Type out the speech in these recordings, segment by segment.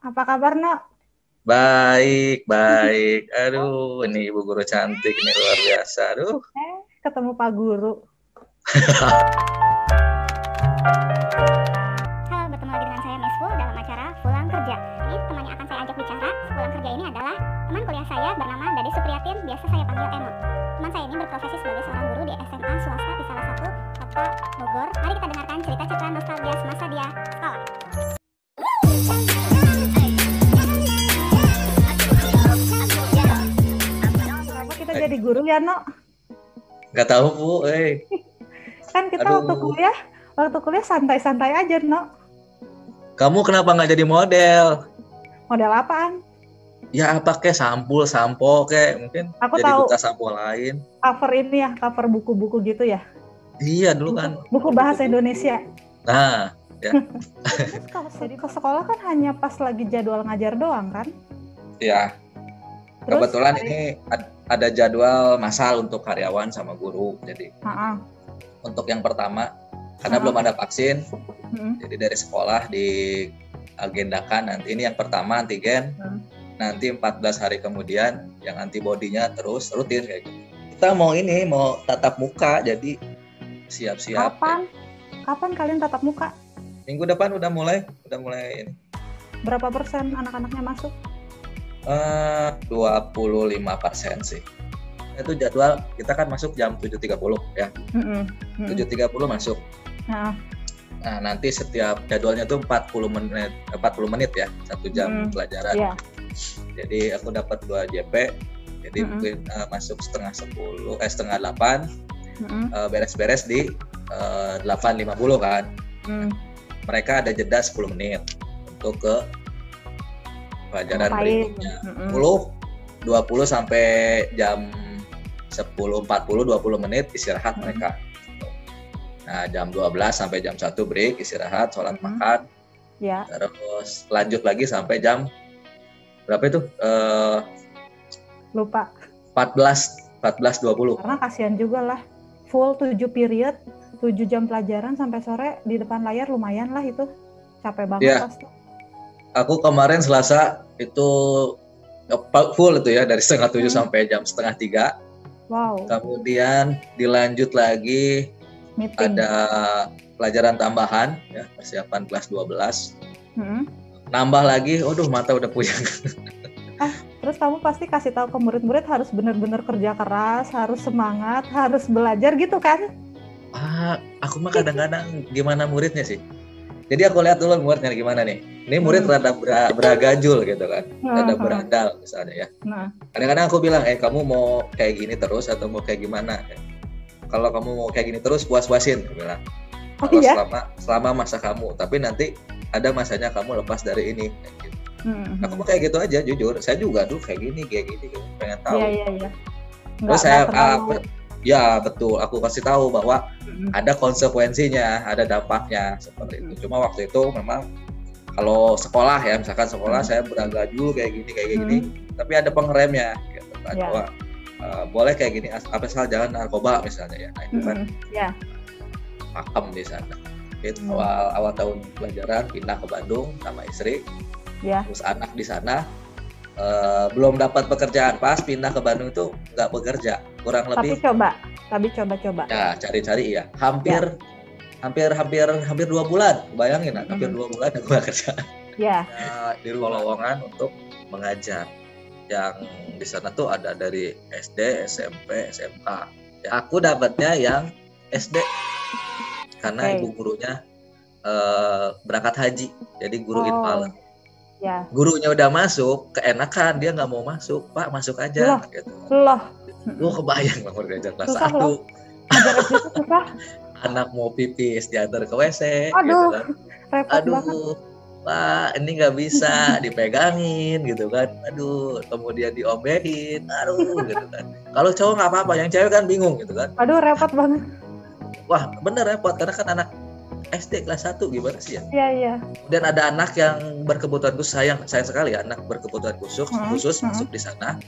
Apa kabar, Nok? Baik, baik. Aduh, ini ibu guru cantik ini luar biasa. Aduh. Ketemu Pak Guru. Halo, bertemu lagi dengan saya Miss Fu dalam acara Pulang Kerja. Ini teman yang akan saya ajak bicara pulang kerja ini adalah teman kuliah saya bernama Dade Supriyatin, biasa saya panggil Emon. Teman saya ini berprofesi sebagai seorang guru di SMA swasta di salah satu kota Bogor. Mari kita dengarkan cerita-cerita nostalgia semasa dia sekolah. Kenapa kita jadi guru ya, Nok? Nggak tahu, Bu. Kan kita Aduh. waktu kuliah santai-santai aja, Nok. Kamu kenapa nggak jadi model? Model apaan? Ya apa kek, sampo kek. Mungkin Aku jadi tahu duta sampo lain. cover ini ya, cover buku-buku gitu ya. Iya, dulu kan. Buku bahasa Indonesia. Nah, ya. Jadi ke sekolah kan hanya pas lagi jadwal ngajar doang kan? Ya. Terus, Kebetulan ini ada jadwal massal untuk karyawan sama guru. Jadi untuk yang pertama, karena belum ada vaksin, jadi dari sekolah diagendakan nanti ini yang pertama antigen, nanti 14 hari kemudian yang antibodinya terus rutin kayak gitu. Kita mau tatap muka, jadi siap-siap. Kapan kalian tatap muka? Minggu depan udah mulai ini. Berapa persen anak-anaknya masuk? 25% sih. Itu jadwal kita kan masuk jam 7.30 ya. 7.30 masuk. Nah, nanti setiap jadwalnya tuh 40 menit ya, 1 jam pelajaran. Yeah. Jadi aku dapat 2 JP. Jadi mungkin masuk setengah 8. Beres-beres di 8.50 kan. Mereka ada jeda 10 menit untuk ke pelajaran berikutnya. 20 sampai jam 10.40 20 menit istirahat mereka. Nah, jam 12 sampai jam 1 break istirahat, sholat makan. Ya. Terus lanjut lagi sampai jam berapa itu? Lupa. 14.20. Karena kasihan juga lah. Full 7 period, 7 jam pelajaran sampai sore di depan layar lumayan lah itu. Capek banget pasti. Aku kemarin Selasa itu full itu ya, dari setengah 7 sampai jam setengah 3. Wow. Kemudian dilanjut lagi meeting. Ada pelajaran tambahan ya, persiapan kelas 12. Nambah lagi, mata udah puyeng. Terus kamu pasti kasih tahu ke murid-murid harus benar-benar kerja keras, harus semangat, harus belajar gitu kan? Aku mah kadang-kadang gimana muridnya sih. Jadi aku lihat dulu muridnya gimana nih. Ini murid rada beragajul gitu kan, rada beradal misalnya ya. Kadang-kadang aku bilang, kamu mau kayak gini terus atau mau kayak gimana? Kalau kamu mau kayak gini terus, puas-puasin, aku bilang. Kalau selama masa kamu, tapi nanti ada masanya kamu lepas dari ini. Kayak gitu. Aku mau kayak gitu aja, jujur. Saya juga dulu kayak gini, pengen tahu. Iya. Terus ya betul, aku kasih tahu bahwa ada konsekuensinya, ada dampaknya seperti itu. Cuma waktu itu memang kalau sekolah ya, misalkan sekolah saya beragajul kayak gini, tapi ada pengeremnya, gitu kan, bahwa boleh kayak gini, asal jangan narkoba misalnya ya. Nah itu kan pakem di sana. Itu awal tahun pelajaran pindah ke Bandung sama istri, terus anak di sana. Belum dapat pekerjaan, pas pindah ke Bandung itu nggak bekerja, kurang lebih. Tapi coba. Ya cari ya, hampir 2 bulan, bayangin hampir 2 bulan aku nggak kerja. Ya. Di Lowongan untuk mengajar, yang di sana tuh ada dari SD, SMP, SMK. Ya, aku dapatnya yang SD karena ibu gurunya berangkat haji, jadi guru infal. Ya. Gurunya udah masuk, keenakan, dia nggak mau masuk, Pak masuk aja. Gitu. Kebayang banget ngajar kelas 1. Ngajar SD itu susah. Anak mau pipis diantar ke WC. Aduh, gitu kan. repot banget. Pak ini nggak bisa dipegangin gitu kan. Aduh, kemudian diomelin. Aduh, gitu kan. Kalau cowok nggak apa-apa, yang cewek kan bingung gitu kan. Aduh, repot banget. Wah, bener repot karena kan anak SD kelas 1 gimana sih ya? Iya. Dan ada anak yang berkebutuhan khusus, sayang sekali ya, anak berkebutuhan khusus masuk di sana.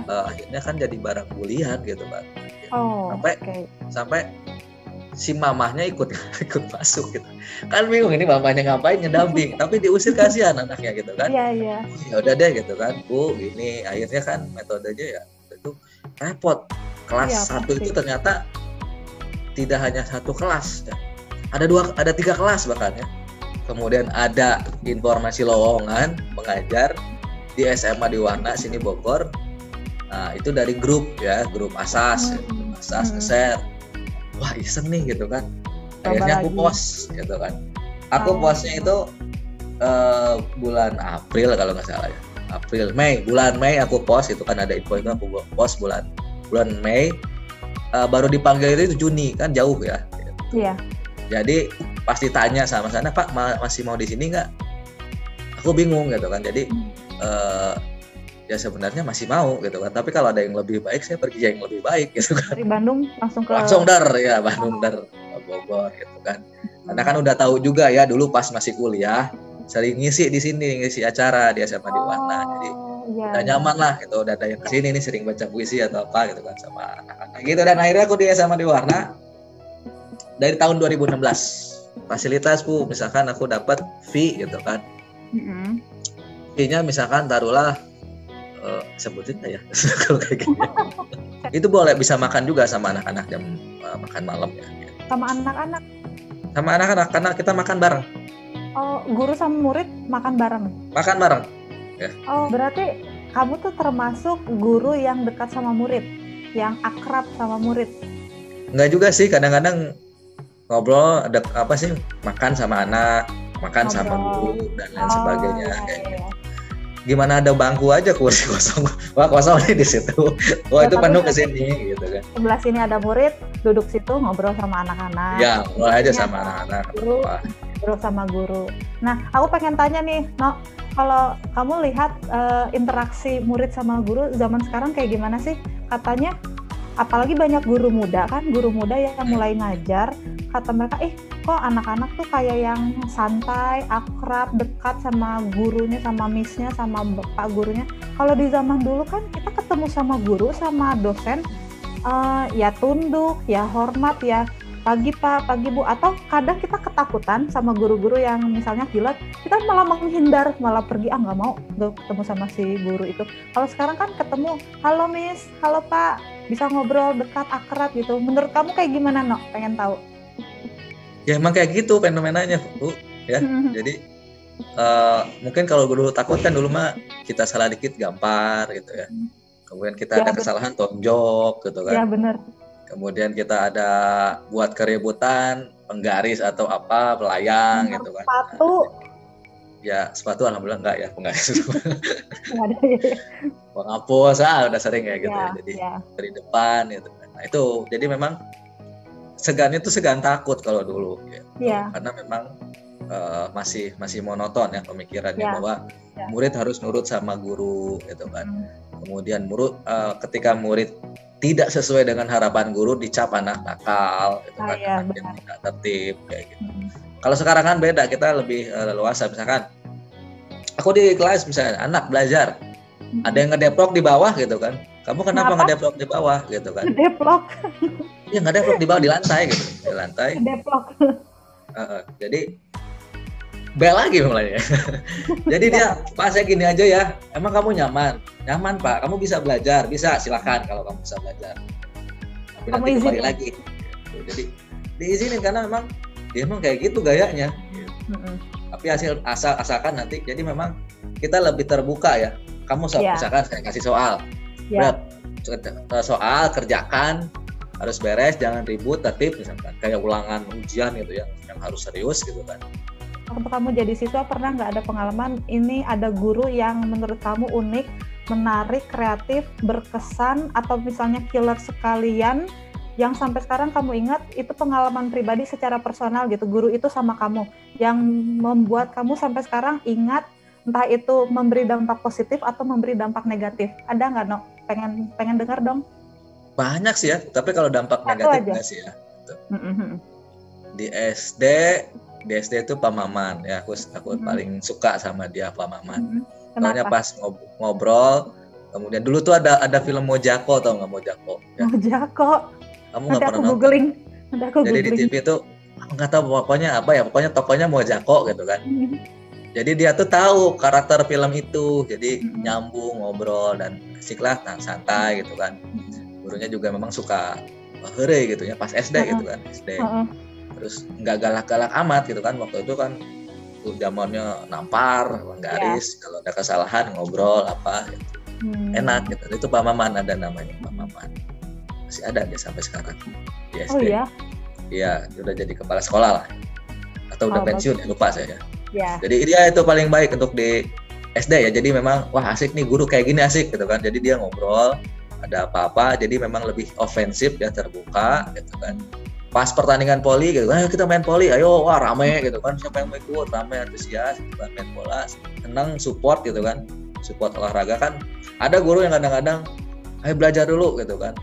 Akhirnya kan jadi barang bulian gitu kan. Sampai si mamahnya ikut masuk gitu. Kan bingung ini mamahnya ngapain ngedamping, tapi diusir kasihan anaknya gitu kan. Iya. Ya udah deh gitu kan, Bu, ini akhirnya kan metodenya ya itu repot. Kelas 1 itu ternyata tidak hanya satu kelas ya. Ada 3 kelas bahkan ya. Kemudian ada informasi lowongan mengajar di SMA di Warna sini Bogor. Nah, itu dari grup ya, grup ASAS, nge-share. Wah, iseng nih gitu kan. Akhirnya aku post gitu kan. Aku postnya itu bulan April kalau nggak salah ya. Bulan Mei aku post, itu kan ada info itu aku post bulan Mei. Baru dipanggil itu Juni, kan jauh ya. Iya. Jadi pas ditanya sama sana, Pak masih mau di sini nggak? Aku bingung gitu kan. Jadi ya sebenarnya masih mau gitu kan, tapi kalau ada yang lebih baik saya pergi yang lebih baik gitu kan. Dari Bandung langsung Bandung dar Bogor gitu kan. Karena kan udah tahu juga ya, dulu pas masih kuliah sering ngisi di sini, ngisi acara di SMA di Warna, jadi udah nyaman lah gitu, udah ada yang kesini nih sering baca puisi atau apa gitu kan sama anak-anak gitu. Dan akhirnya aku di SMA di Warna dari tahun 2016. Fasilitasku misalkan aku dapat fee gitu kan. Fee-nya misalkan taruhlah sebutin ya kalau kayak gitu. Itu boleh bisa makan juga sama anak-anak jam makan malam ya. Sama anak-anak karena kita makan bareng. Oh, guru sama murid makan bareng. Ya. Oh, berarti kamu tuh termasuk guru yang dekat sama murid, yang akrab sama murid. Enggak juga sih, kadang-kadang ngobrol ada apa sih, makan sama anak, makan sama guru dan lain sebagainya kayak gitu. Gimana ada bangku aja kursi kosong, wah kosong nih di situ, wah itu penuh kesini gitu kan. Sebelah sini ada murid, duduk situ ngobrol sama anak-anak. Ya, ngobrol aja sama anak-anak. Ngobrol sama guru. Nah, aku pengen tanya nih, No, kalau kamu lihat interaksi murid sama guru zaman sekarang kayak gimana sih? Katanya, apalagi banyak guru muda yang mulai ngajar, kata mereka, kok anak-anak tuh kayak yang santai, akrab, dekat sama gurunya, sama missnya, sama bapak gurunya. Kalau di zaman dulu kan kita ketemu sama guru, sama dosen, ya tunduk, ya hormat, ya pagi Pak, pagi Bu. Atau kadang kita ketakutan sama guru-guru yang misalnya kilat, kita malah menghindar, malah pergi, nggak mau ketemu sama si guru itu. Kalau sekarang kan ketemu, halo Miss, halo Pak, bisa ngobrol dekat, akrab gitu. Menurut kamu kayak gimana, No? Pengen tahu. Ya emang kayak gitu fenomenanya, Bu. Ya, jadi mungkin kalau dulu takut kan dulu mah kita salah dikit gampar gitu ya. Kemudian kita ada kesalahan tonjok gitu kan. Ya benar. Kemudian kita ada buat keributan, penggaris atau apa, pelayang gitu kan. Sepatu. Ya sepatu alhamdulillah enggak ya, penggaris. Enggak ada ya. Penghapus udah sering kayak gitu ya. Jadi dari depan gitu kan. Nah itu jadi memang segannya tuh segan takut kalau dulu gitu. Karena memang masih monoton ya pemikirannya bahwa murid harus nurut sama guru gitu kan. Kemudian ketika murid tidak sesuai dengan harapan guru dicap anak nakal gitu kan, anak yang tidak tertib kayak gitu. Kalau sekarang kan beda, kita lebih leluasa. Misalkan aku di kelas misalnya anak belajar, ada yang ngedeplok di bawah gitu kan. Kamu kenapa ngedeplok di bawah gitu kan? Ngedeplok. Iya ngedeplok di bawah, di lantai gitu, di lantai. Ngedeplok. Jadi bel lagi mulainya. Jadi dia pasnya gini aja ya. Emang kamu nyaman? Nyaman Pak. Kamu bisa belajar? Bisa, silakan kalau kamu bisa belajar. Tapi kamu nanti kembali lagi. Jadi diizinin karena memang dia emang kayak gitu gayanya. Tapi asalkan nanti. Jadi memang kita lebih terbuka ya. Kamu misalkan saya kasih soal. Soal kerjakan, harus beres, jangan ribut, tertib misalkan. Kayak ulangan ujian gitu ya, yang harus serius gitu kan. Waktu kamu jadi siswa pernah nggak ada pengalaman ini ada guru yang menurut kamu unik, menarik, kreatif, berkesan, atau misalnya killer sekalian yang sampai sekarang kamu ingat itu pengalaman pribadi secara personal gitu, guru itu sama kamu yang membuat kamu sampai sekarang ingat, entah itu memberi dampak positif atau memberi dampak negatif. Ada nggak, No? Pengen dengar dong. Banyak sih ya, tapi kalau dampak negatif nggak sih ya. Di SD itu Pak Maman ya, aku paling suka sama dia Pak Maman. Soalnya pas ngobrol, kemudian dulu tuh ada film Mojako, tau nggak Mojako? Ya. Mojako. Kamu nggak pernah googling. Udah aku Jadi di googling. TV itu nggak tahu pokoknya apa ya, pokoknya tokonya Mojako gitu kan. Jadi dia tuh tahu karakter film itu, jadi nyambung, ngobrol dan asik lah, nah, santai gitu kan. Gurunya juga memang suka heureuy gitu ya pas SD gitu kan, SD. Terus nggak galak-galak amat gitu kan, waktu itu kan zamannya nampar, garis, kalau ada kesalahan ngobrol apa gitu. Enak gitu. Itu Pak Maman, ada namanya Pak Maman. Masih ada dia sampai sekarang di SD. Oh iya? Iya, dia udah jadi kepala sekolah lah. Atau udah pensiun, ya, lupa saya. Ya. Jadi dia itu paling baik untuk di SD ya. Jadi memang wah asik nih guru kayak gini, asik gitu kan. Jadi dia ngobrol, ada apa-apa, jadi memang lebih ofensif ya, terbuka gitu kan. Pas pertandingan poli gitu, ayo kita main poli, ayo, wah rame gitu kan, siapa yang mau ikut, rame, antusias gitu kan, main bola, senang, support gitu kan, support olahraga kan. Ada guru yang kadang-kadang, ayo belajar dulu gitu kan.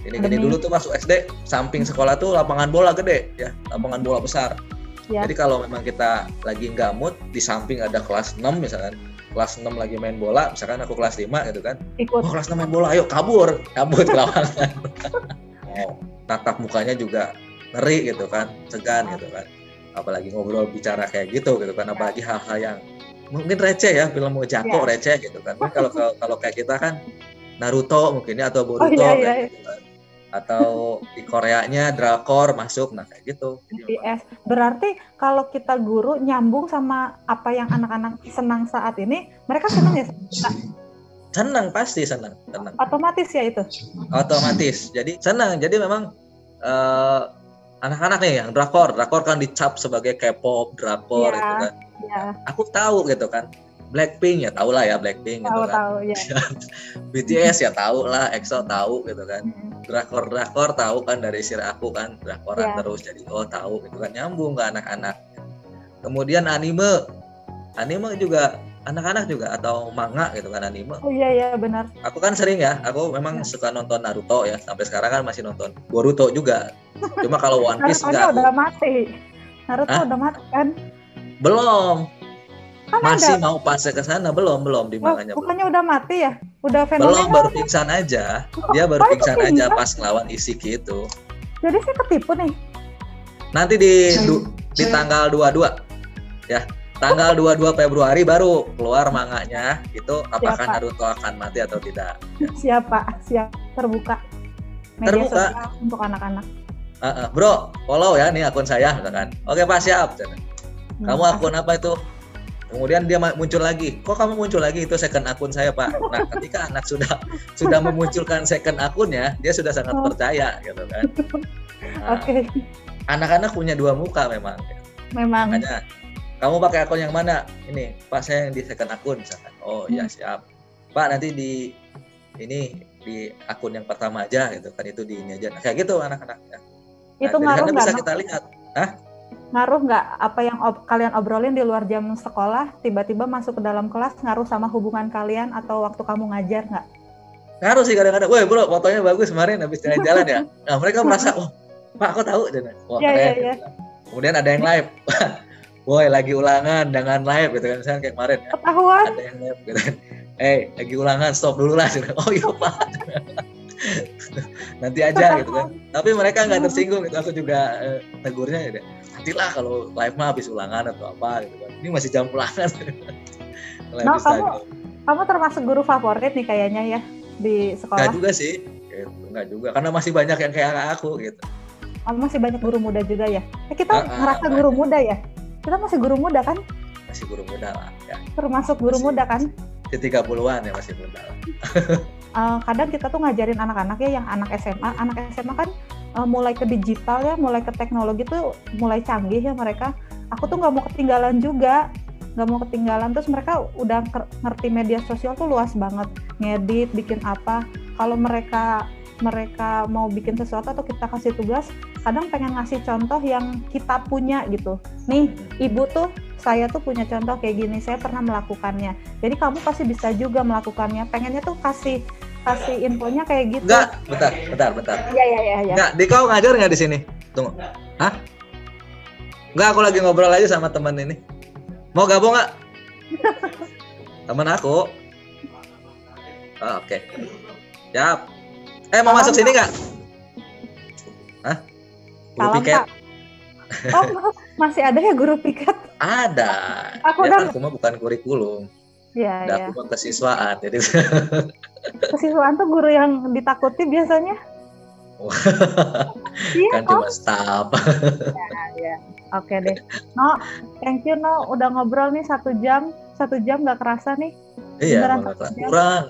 Gini dulu tuh masuk SD, samping sekolah tuh lapangan bola gede ya, lapangan bola besar. Ya. Jadi kalau memang kita lagi nggak mood, di samping ada kelas 6 misalkan, kelas 6 lagi main bola, misalkan aku kelas 5 gitu kan, ikut. Oh kelas 6 main bola, ayo kabur ke lapangan. Tatap mukanya juga ngeri gitu kan, segan gitu kan, apalagi ngobrol bicara kayak gitu kan, apalagi hal-hal yang mungkin receh ya, film Mojako receh gitu kan. Kalau kayak kita kan Naruto mungkin ya, atau Boruto kayak gitu kan. Atau di Koreanya drakor masuk, nah kayak gitu. BTS. Berarti kalau kita guru nyambung sama apa yang anak-anak senang saat ini, mereka senang ya? Senang, pasti senang. Otomatis ya itu? Otomatis. Jadi senang. Jadi memang anak-anak nih yang drakor kan dicap sebagai K-pop, drakor gitu kan. Ya. Aku tahu gitu kan. Blackpink ya tahu lah ya, Blackpink gitu kan. Tahu ya. BTS ya tahu lah, EXO tahu gitu kan. Drakor tahu kan, dari istri aku kan drakoran terus, jadi tahu gitu kan, nyambung ke anak-anak. Kemudian anime juga anak-anak juga, atau manga gitu kan, anime. Oh iya benar. Aku kan sering ya, aku memang suka nonton Naruto ya, sampai sekarang kan masih nonton Boruto juga. Cuma kalau One Piece enggak. Udah mati. Naruto udah mati kan? Belum. Masih mau fase ke sana, belum di manganya. Bukannya udah mati ya? Udah fenomenal. Belum, baru pingsan aja. Dia baru pingsan aja pas ngelawan Isiki itu. Jadi saya ketipu nih. Nanti di tanggal 22 ya. Tanggal 22 Februari baru keluar manganya. Itu apakah Naruto akan mati atau tidak? Ya. Siap. Terbuka. Media sosial untuk anak-anak. Bro, follow ya nih akun saya misalkan. Oke Pak, siap. Kamu akun apa itu? Kemudian dia muncul lagi. Kok kamu muncul lagi? Itu second akun saya, Pak. Nah, ketika anak sudah memunculkan second akunnya, dia sudah sangat percaya gitu kan. Nah, anak-anak punya dua muka memang. Makanya kamu pakai akun yang mana? Ini, Pak, saya yang di second akun misalkan. Oh, iya siap. Pak, nanti di akun yang pertama aja gitu kan, itu di ini aja. Nah, kayak gitu anak-anak. Nah, itu ngaruh nggak? Bisa kita lihat. Ngaruh nggak apa yang kalian obrolin di luar jam sekolah, tiba-tiba masuk ke dalam kelas, ngaruh sama hubungan kalian atau waktu kamu ngajar nggak? Ngaruh sih kadang-kadang. Woi bro, fotonya bagus kemarin habis jalan-jalan ya. Nah mereka merasa, Pak aku tahu. Wah keren. Ya. Kemudian ada yang live. Woi lagi ulangan, jangan live gitu kan. Misalnya kayak kemarin ya. Ketahuan. Ada yang live gitu kan. Lagi ulangan, stop dulu lah. Oh iya Pak. Nanti aja gitu kan. Tapi mereka nggak tersinggung gitu. Aku juga tegurnya ya. Nantilah kalau live mah habis ulangan atau apa gitu kan. Ini masih jam ulangan. Nah, kamu termasuk guru favorit nih kayaknya ya di sekolah? Enggak juga sih. Enggak juga. Karena masih banyak yang kayak aku gitu. Masih banyak guru muda juga ya? Kita ngerasa guru muda ya? Kita masih guru muda kan? Masih guru muda lah ya. Termasuk guru muda kan? Di 30-an ya masih muda lah. Kadang kita tuh ngajarin anak-anak ya, yang anak SMA kan mulai ke digital ya, mulai ke teknologi tuh mulai canggih ya mereka. Aku tuh nggak mau ketinggalan juga, terus mereka udah ngerti media sosial tuh luas banget, ngedit, bikin apa. Kalau mereka mau bikin sesuatu atau kita kasih tugas, kadang pengen ngasih contoh yang kita punya gitu. Nih, ibu tuh, saya tuh punya contoh kayak gini, saya pernah melakukannya. Jadi kamu pasti bisa juga melakukannya. Pengennya tuh kasih infonya kayak gitu. Enggak, bentar. Iya. Enggak, kau ngajar nggak di sini? Tunggu. Hah? Enggak, aku lagi ngobrol aja sama teman ini. Mau gabung nggak? Teman aku. Oke. Siap. Mau masuk sini nggak? Hah? Guru Salam piket Pak. Oh, masih ada ya guru piket? ada. Aku Ya udah, kan cuma bukan kurikulum. ya Udah ya. aku kesiswaan. Jadi Kesiswaan tuh guru yang ditakuti biasanya. Iya kan kan? cuma staff. Ya. Oke deh. No, thank you No, udah ngobrol nih 1 jam. 1 jam nggak kerasa nih. Iya, Beneran malah 1 jam. kurang.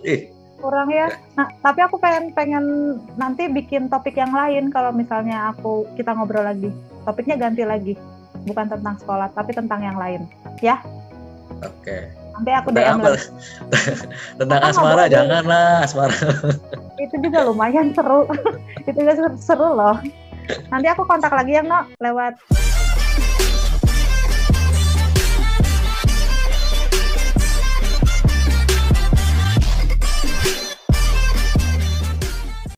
Kurang ya. Nah, tapi aku pengen nanti bikin topik yang lain kalau misalnya kita ngobrol lagi. Topiknya ganti lagi. Bukan tentang sekolah, tapi tentang yang lain. Ya. Oke. Nanti aku Tentang DM apa? lagi. Tentang Apa asmara, ngobrol? janganlah asmara. Itu juga lumayan seru. Itu juga seru loh. Nanti aku kontak lagi ya No, lewat